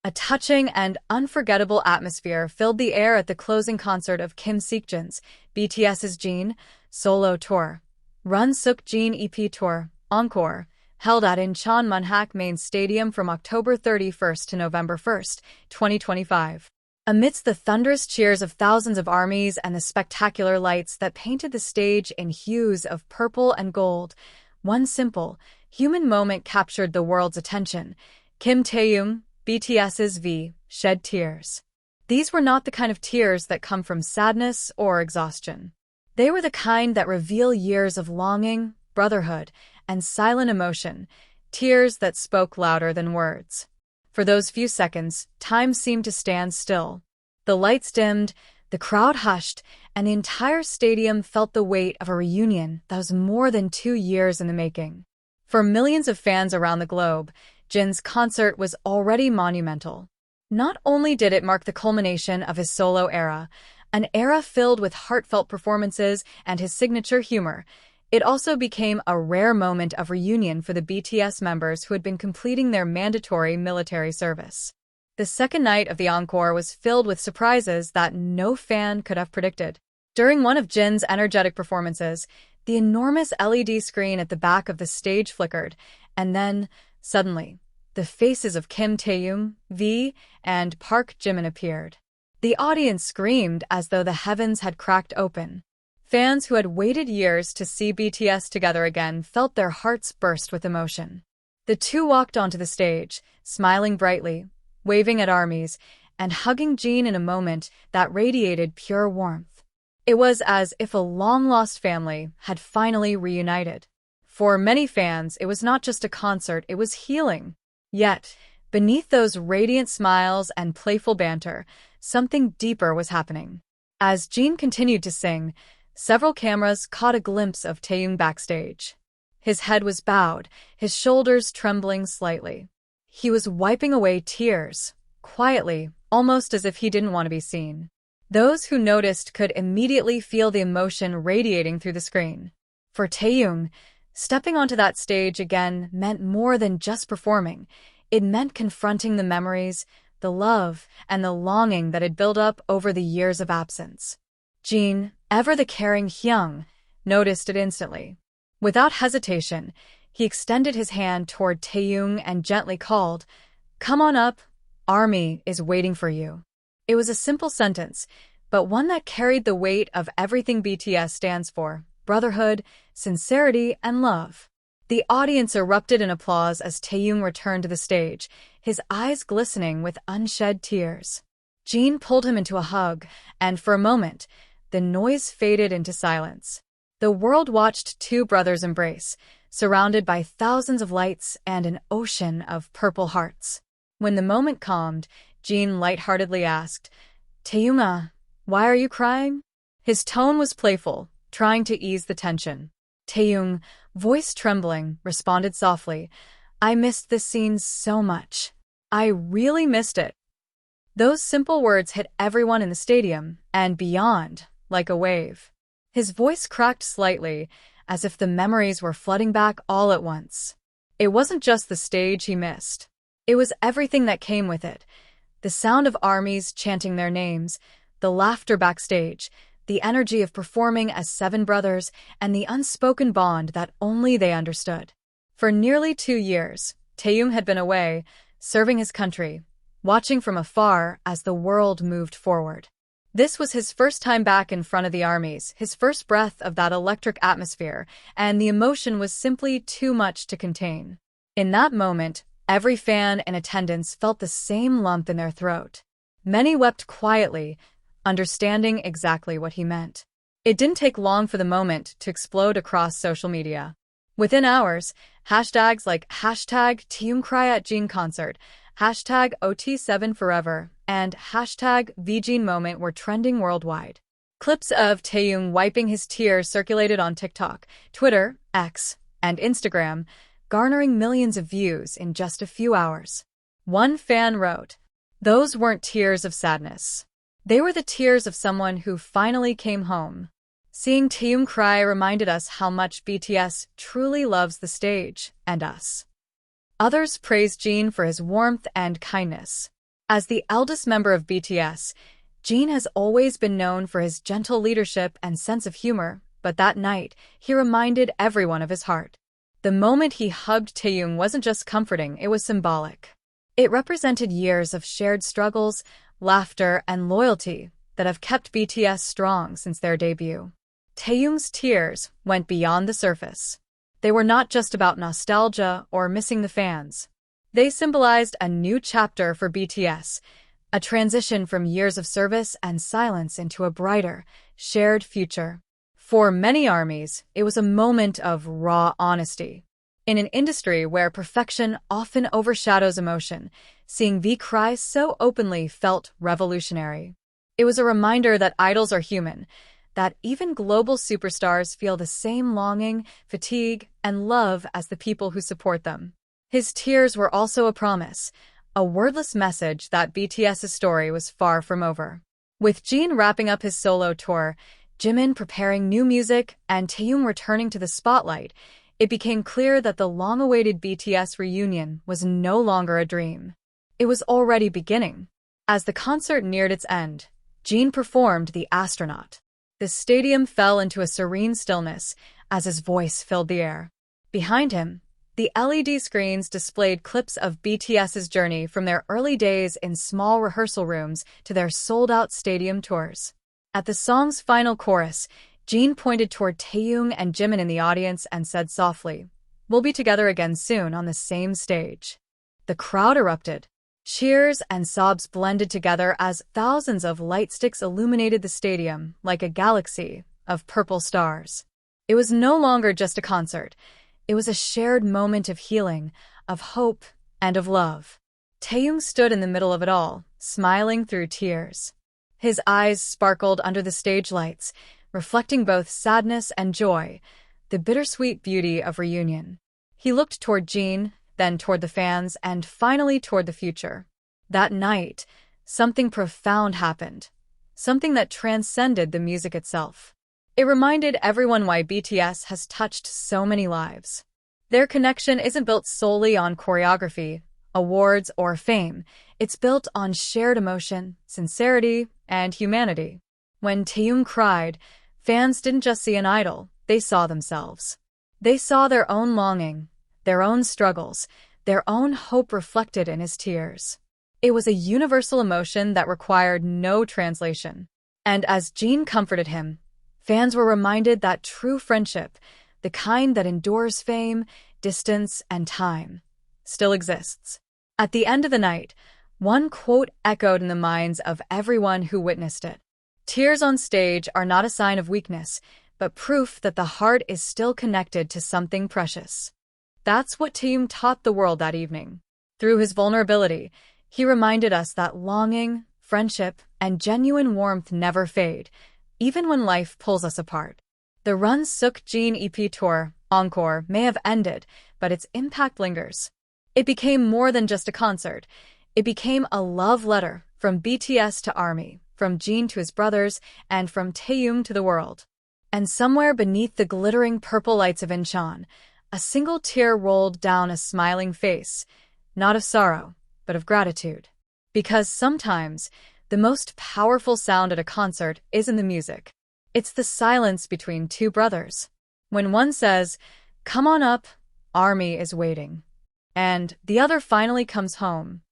A touching and unforgettable atmosphere filled the air at the closing concert of Kim Taehyung's BTS's Jin solo tour. SEOK Jin EP Tour, Encore, held at Incheon Munhak Main Stadium from October 31st to November 1st, 2025. Amidst the thunderous cheers of thousands of armies and the spectacular lights that painted the stage in hues of purple and gold, one simple, human moment captured the world's attention. Kim Taehyung, BTS's V, shed tears. These were not the kind of tears that come from sadness or exhaustion. They were the kind that reveal years of longing, brotherhood, and silent emotion, tears that spoke louder than words. For those few seconds, time seemed to stand still. The lights dimmed, the crowd hushed, and the entire stadium felt the weight of a reunion that was more than 2 years in the making. For millions of fans around the globe, Jin's concert was already monumental. Not only did it mark the culmination of his solo era, an era filled with heartfelt performances and his signature humor, it also became a rare moment of reunion for the BTS members who had been completing their mandatory military service. The second night of the Encore was filled with surprises that no fan could have predicted. During one of Jin's energetic performances, the enormous LED screen at the back of the stage flickered, and then, suddenly, the faces of Kim Taehyung, V, and Park Jimin appeared. The audience screamed as though the heavens had cracked open. Fans who had waited years to see BTS together again felt their hearts burst with emotion. The two walked onto the stage, smiling brightly, waving at armies, and hugging Jin in a moment that radiated pure warmth. It was as if a long-lost family had finally reunited. For many fans, it was not just a concert, it was healing. Yet, beneath those radiant smiles and playful banter, something deeper was happening. As Jin continued to sing, several cameras caught a glimpse of Taehyung backstage. His head was bowed, his shoulders trembling slightly. He was wiping away tears, quietly, almost as if he didn't want to be seen. Those who noticed could immediately feel the emotion radiating through the screen. For Taehyung, stepping onto that stage again meant more than just performing. It meant confronting the memories, the love, and the longing that had built up over the years of absence. Jin, ever the caring Hyung, noticed it instantly. Without hesitation, he extended his hand toward Taehyung and gently called, "Come on up, Army is waiting for you." It was a simple sentence, but one that carried the weight of everything BTS stands for: brotherhood, sincerity, and love. The audience erupted in applause as Taehyung returned to the stage, his eyes glistening with unshed tears. Jin pulled him into a hug, and for a moment, the noise faded into silence. The world watched two brothers embrace, surrounded by thousands of lights and an ocean of purple hearts. When the moment calmed, Jin lightheartedly asked, "Taehyung, why are you crying?" His tone was playful, trying to ease the tension. Taehyung, voice trembling, responded softly, "I missed this scene so much. I really missed it." Those simple words hit everyone in the stadium, and beyond, like a wave. His voice cracked slightly, as if the memories were flooding back all at once. It wasn't just the stage he missed. It was everything that came with it. The sound of armies chanting their names, the laughter backstage, the energy of performing as 7 brothers, and the unspoken bond that only they understood. For nearly 2 years, Taehyung had been away, serving his country, watching from afar as the world moved forward. This was his first time back in front of the armies, his first breath of that electric atmosphere, and the emotion was simply too much to contain. In that moment, every fan in attendance felt the same lump in their throat. Many wept quietly, understanding exactly what he meant. It didn't take long for the moment to explode across social media. Within hours, hashtags like #TaehyungCryAtJin concert, #OT7forever, and #VJinMoment were trending worldwide. Clips of Taehyung wiping his tears circulated on TikTok, Twitter, X, and Instagram, garnering millions of views in just a few hours. One fan wrote, "Those weren't tears of sadness. They were the tears of someone who finally came home." Seeing Taehyung cry reminded us how much BTS truly loves the stage and us. Others praised Jin for his warmth and kindness. As the eldest member of BTS, Jin has always been known for his gentle leadership and sense of humor, but that night, he reminded everyone of his heart. The moment he hugged Taehyung wasn't just comforting, it was symbolic. It represented years of shared struggles, laughter, and loyalty that have kept BTS strong since their debut. Taehyung's tears went beyond the surface. They were not just about nostalgia or missing the fans. They symbolized a new chapter for BTS, a transition from years of service and silence into a brighter, shared future. For many armies, it was a moment of raw honesty. In an industry where perfection often overshadows emotion, seeing V cry so openly felt revolutionary. It was a reminder that idols are human, that even global superstars feel the same longing, fatigue, and love as the people who support them. His tears were also a promise, a wordless message that BTS's story was far from over. With Jin wrapping up his solo tour, Jimin preparing new music, and Taehyung returning to the spotlight, it became clear that the long-awaited BTS reunion was no longer a dream. It was already beginning. As the concert neared its end, Jin performed The Astronaut. The stadium fell into a serene stillness as his voice filled the air. Behind him, the LED screens displayed clips of BTS's journey from their early days in small rehearsal rooms to their sold-out stadium tours. At the song's final chorus, Jin pointed toward Taehyung and Jimin in the audience and said softly, "We'll be together again soon on the same stage." The crowd erupted. Cheers and sobs blended together as thousands of light sticks illuminated the stadium like a galaxy of purple stars. It was no longer just a concert. It was a shared moment of healing, of hope, and of love. Taehyung stood in the middle of it all, smiling through tears. His eyes sparkled under the stage lights, reflecting both sadness and joy, the bittersweet beauty of reunion. He looked toward Jin, then toward the fans, and finally toward the future. That night, something profound happened, something that transcended the music itself. It reminded everyone why BTS has touched so many lives. Their connection isn't built solely on choreography, awards, or fame. It's built on shared emotion, sincerity, and humanity. When Taehyung cried, fans didn't just see an idol, they saw themselves. They saw their own longing, their own struggles, their own hope reflected in his tears. It was a universal emotion that required no translation. And as Jin comforted him, fans were reminded that true friendship, the kind that endures fame, distance, and time, still exists. At the end of the night, one quote echoed in the minds of everyone who witnessed it. "Tears on stage are not a sign of weakness, but proof that the heart is still connected to something precious." That's what Taehyung taught the world that evening. Through his vulnerability, he reminded us that longing, friendship, and genuine warmth never fade, even when life pulls us apart. The run SEOK JIN EP Tour, Encore, may have ended, but its impact lingers. It became more than just a concert. It became a love letter from BTS to ARMY, from Jin to his brothers, and from Taehyung to the world. And somewhere beneath the glittering purple lights of Incheon, a single tear rolled down a smiling face, not of sorrow, but of gratitude. Because sometimes, the most powerful sound at a concert isn't the music. It's the silence between two brothers. When one says, "Come on up, ARMY is waiting," and the other finally comes home,